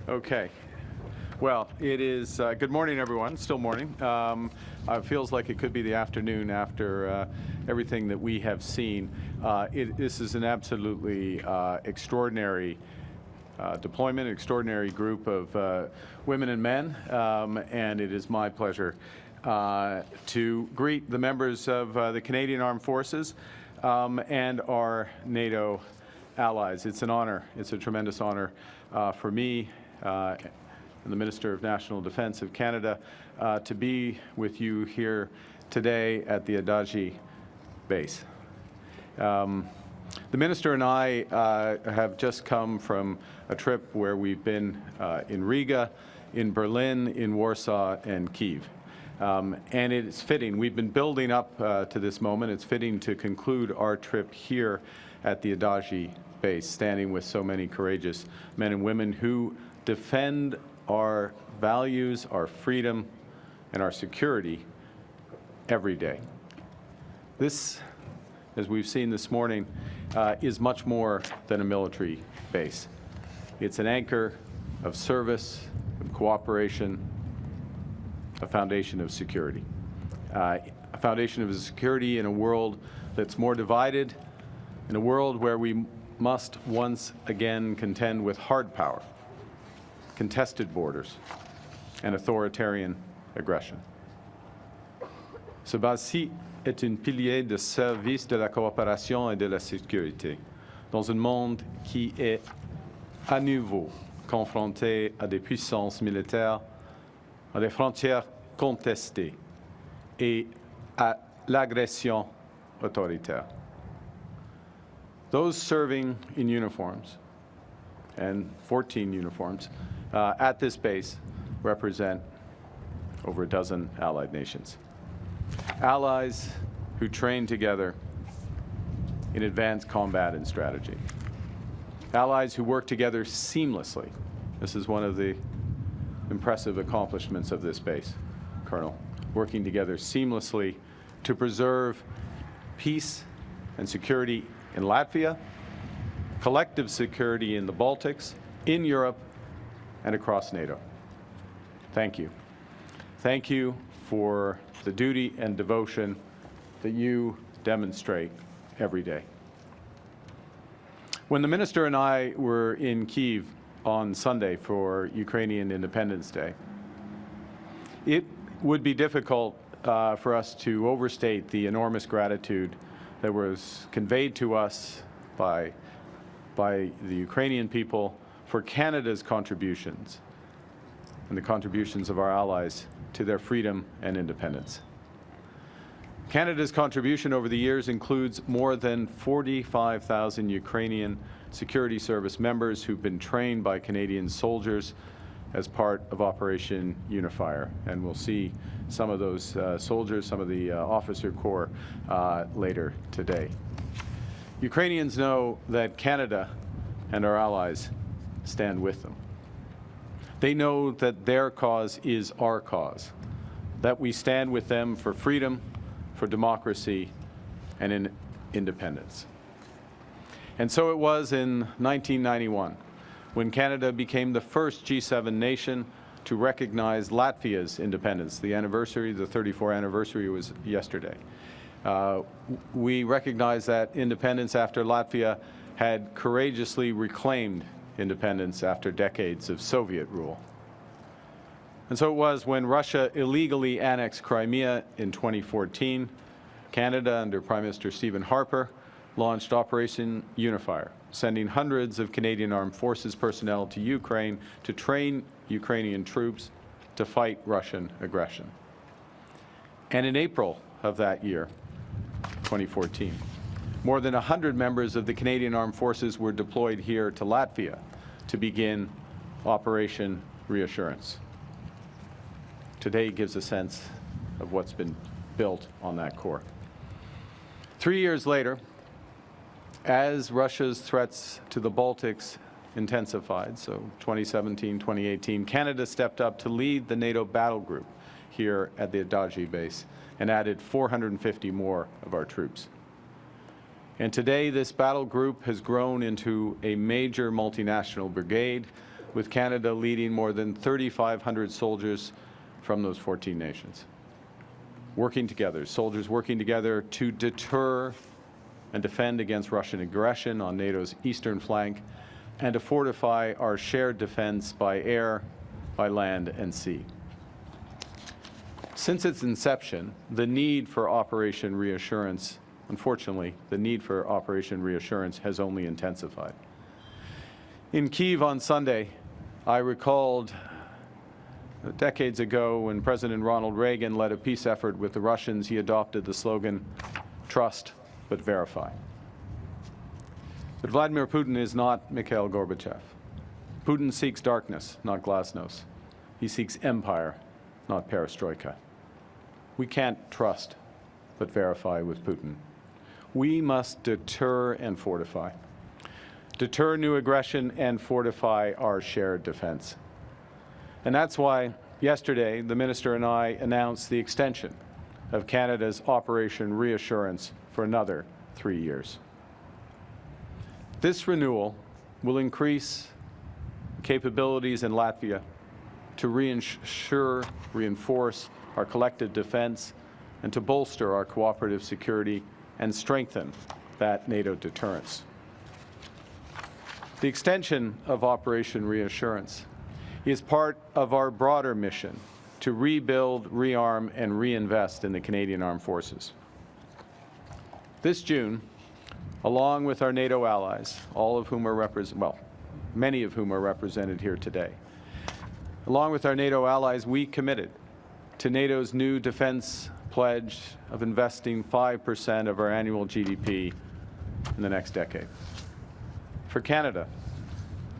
Okay. Well, it is good morning, everyone. Still morning. It feels like it could be the afternoon after everything that we have seen. This is an absolutely extraordinary deployment, extraordinary group of women and men, and it is my pleasure to greet the members of the Canadian Armed Forces and our NATO allies. It's an honor. It's a tremendous honor for me and the Minister of National Defence of Canada to be with you here today at the Ādaži Base. The Minister and I have just come from a trip where we've been in Riga, in Berlin, in Warsaw, and Kyiv. And it's fitting. We've been building up to this moment. It's fitting to conclude our trip here at the Ādaži Base, standing with so many courageous men and women who defend our values, our freedom, and our security every day. This, as we've seen this morning, is much more than a military base. It's an anchor of service, of cooperation, a foundation of security. A foundation of security in a world that's more divided, in a world where we must once again contend with hard power, contested borders, and authoritarian aggression. Ce bâti est un pilier de service de la coopération et de la sécurité dans un monde qui est à nouveau confronté à des puissances militaires, à des frontières contestées et à l'agression autoritaire. Those serving in uniforms, and 14 uniforms, at this base represent over a dozen allied nations. Allies who train together in advanced combat and strategy. Allies who work together seamlessly. This is one of the impressive accomplishments of this base, Colonel. Working together seamlessly to preserve peace and security in Latvia, collective security in the Baltics, in Europe, and across NATO. Thank you. Thank you for the duty and devotion that you demonstrate every day. When the Minister and I were in Kyiv on Sunday for Ukrainian Independence Day, it would be difficult for us to overstate the enormous gratitude that was conveyed to us by the Ukrainian people for Canada's contributions and the contributions of our allies to their freedom and independence. Canada's contribution over the years includes more than 45,000 Ukrainian security service members who've been trained by Canadian soldiers as part of Operation Unifier. And we'll see some of those soldiers, some of the officer corps later today. Ukrainians know that Canada and our allies stand with them. They know that their cause is our cause, that we stand with them for freedom, for democracy, and in independence. And so it was in 1991 when Canada became the first G7 nation to recognize Latvia's independence. The 34th anniversary was yesterday. We recognized that independence after Latvia had courageously reclaimed independence after decades of Soviet rule. And so it was when Russia illegally annexed Crimea in 2014, Canada, under Prime Minister Stephen Harper, launched Operation Unifier, sending hundreds of Canadian Armed Forces personnel to Ukraine to train Ukrainian troops to fight Russian aggression. And in April of that year, 2014, more than 100 members of the Canadian Armed Forces were deployed here to Latvia to begin Operation REASSURANCE. Today gives a sense of what's been built on that core. 3 years later, as Russia's threats to the Baltics intensified, so 2017, 2018, Canada stepped up to lead the NATO battle group here at the Ādaži Base and added 450 more of our troops. And today, this battle group has grown into a major multinational brigade with Canada leading more than 3,500 soldiers from those 14 nations. Working together, soldiers working together to deter and defend against Russian aggression on NATO's eastern flank, and to fortify our shared defense by air, by land, and sea. Since its inception, the need for Operation Reassurance, unfortunately, the need for Operation Reassurance has only intensified. In Kyiv on Sunday, I recalled decades ago when President Ronald Reagan led a peace effort with the Russians, he adopted the slogan, "Trust but verify." But Vladimir Putin is not Mikhail Gorbachev. Putin seeks darkness, not glasnost. He seeks empire, not perestroika. We can't trust but verify with Putin. We must deter and fortify. Deter new aggression and fortify our shared defense. And that's why yesterday the Minister and I announced the extension of Canada's Operation Reassurance for another 3 years. This renewal will increase capabilities in Latvia to reinforce our collective defense and to bolster our cooperative security and strengthen that NATO deterrence. The extension of Operation Reassurance is part of our broader mission to rebuild, rearm, and reinvest in the Canadian Armed Forces. This June, along with our NATO allies, all of whom are many of whom are represented here today, along with our NATO allies, we committed to NATO's new defense pledge of investing 5% of our annual GDP in the next decade. For Canada,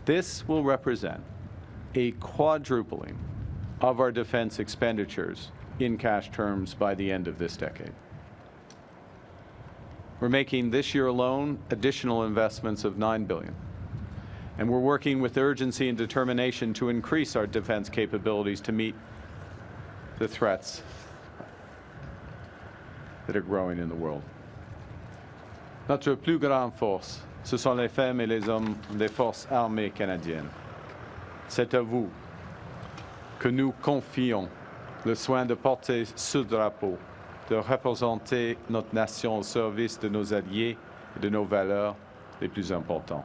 this will represent a quadrupling of our defense expenditures in cash terms by the end of this decade. We're making this year alone additional investments of $9 billion. And we're working with urgency and determination to increase our defense capabilities to meet the threats that are growing in the world. Notre plus grande force, ce sont les femmes et les hommes des forces armées canadiennes. C'est à vous que nous confions le soin de porter ce drapeau, de représenter notre nation au service de nos alliés et de nos valeurs les plus importantes.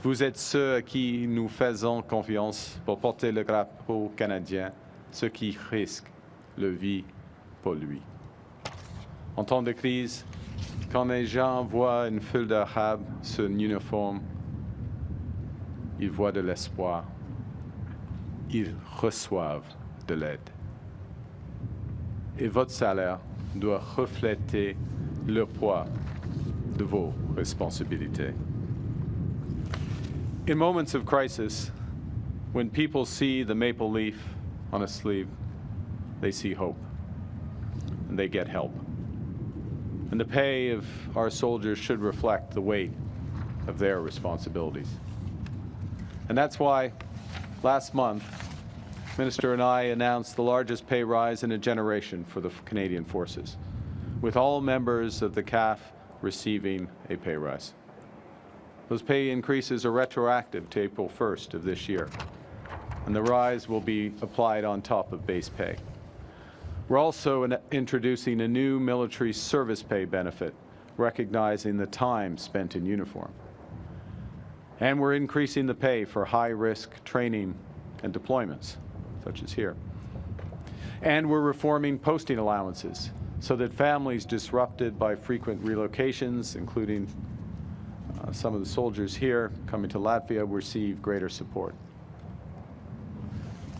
Vous êtes ceux à qui nous faisons confiance pour porter le drapeau canadien, ceux qui risquent leur vie pour lui. En temps de crise, quand les gens voient une foule d'Arabes sur un uniforme, ils voient de l'espoir, ils reçoivent de l'aide. Et votre salaire doit refléter le poids de vos responsabilités. In moments of crisis, when people see the maple leaf on a sleeve, they see hope, and they get help. And the pay of our soldiers should reflect the weight of their responsibilities. And that's why last month, Minister and I announced the largest pay rise in a generation for the Canadian Forces, with all members of the CAF receiving a pay rise. Those pay increases are retroactive to April 1st of this year, and the rise will be applied on top of base pay. We're also introducing a new military service pay benefit, recognizing the time spent in uniform. And we're increasing the pay for high-risk training and deployments, such as here. And we're reforming posting allowances so that families disrupted by frequent relocations, including some of the soldiers here coming to Latvia, receive greater support.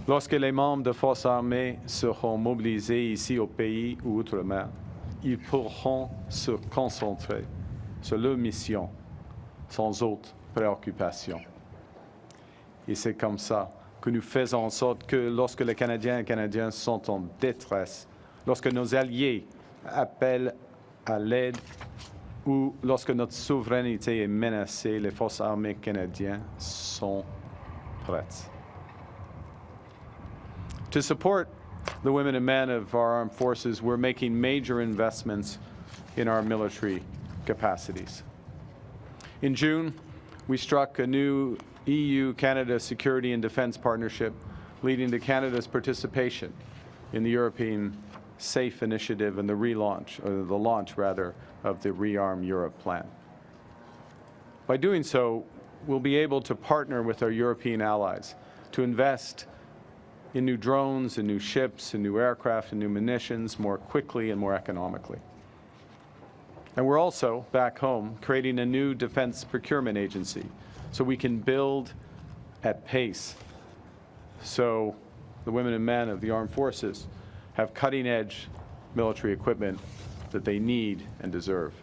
Lorsque les membres de forces armées seront mobilisés ici au pays ou outre-mer, ils pourront se concentrer sur leur mission sans autre préoccupation. Et c'est comme ça que nous faisons en sorte que lorsque les Canadiens et Canadiennes sont en détresse, lorsque nos alliés appellent à l'aide ou lorsque notre souveraineté est menacée, les forces armées canadiennes sont prêtes. To support the women and men of our armed forces, we're making major investments in our military capacities. In June, we struck a new EU-Canada Security and Defence Partnership, leading to Canada's participation in the European SAFE initiative and the relaunch, or the launch rather, of the Rearm Europe plan. By doing so, we'll be able to partner with our European allies to invest in new drones, in new ships, in new aircraft, and new munitions more quickly and more economically. And we're also, back home, creating a new defense procurement agency so we can build at pace, so the women and men of the armed forces have cutting-edge military equipment that they need and deserve.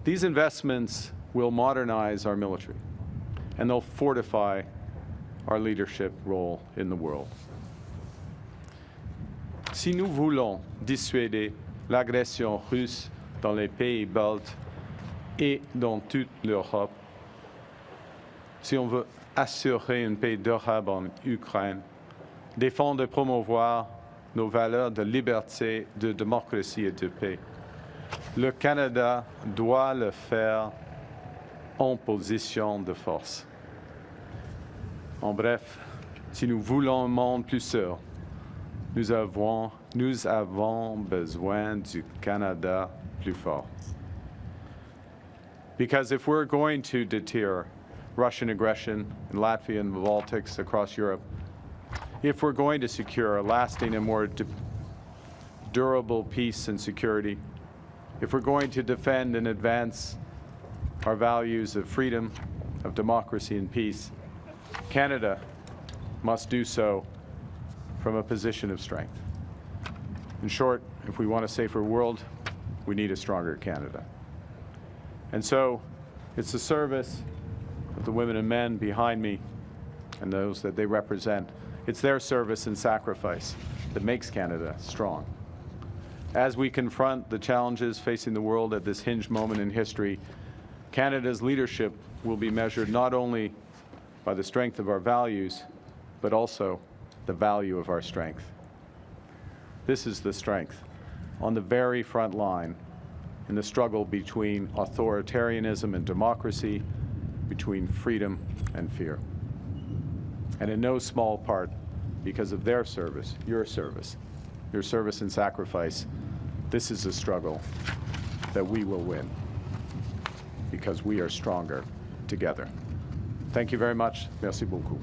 These investments will modernize our military, and they'll fortify our leadership role in the world. Si nous voulons dissuader l'agression russe dans les pays baltes et dans toute l'Europe, si on veut assurer une paix durable en Ukraine, défendre et promouvoir nos valeurs de liberté, de démocratie et de paix, le Canada doit le faire en position de force. En bref, si nous voulons un monde plus sûr, nous avons besoin du Canada plus fort. Because if we're going to deter Russian aggression in Latvia and the Baltics across Europe, if we're going to secure a lasting and more durable peace and security, if we're going to defend and advance our values of freedom, of democracy and peace, Canada must do so from a position of strength. In short, if we want a safer world, we need a stronger Canada. And so it's the service of the women and men behind me and those that they represent. It's their service and sacrifice that makes Canada strong. As we confront the challenges facing the world at this hinge moment in history, Canada's leadership will be measured not only by the strength of our values, but also the value of our strength. This is the strength on the very front line in the struggle between authoritarianism and democracy, between freedom and fear. And in no small part because of their service, your service and sacrifice, this is a struggle that we will win because we are stronger together. Thank you very much. Merci beaucoup.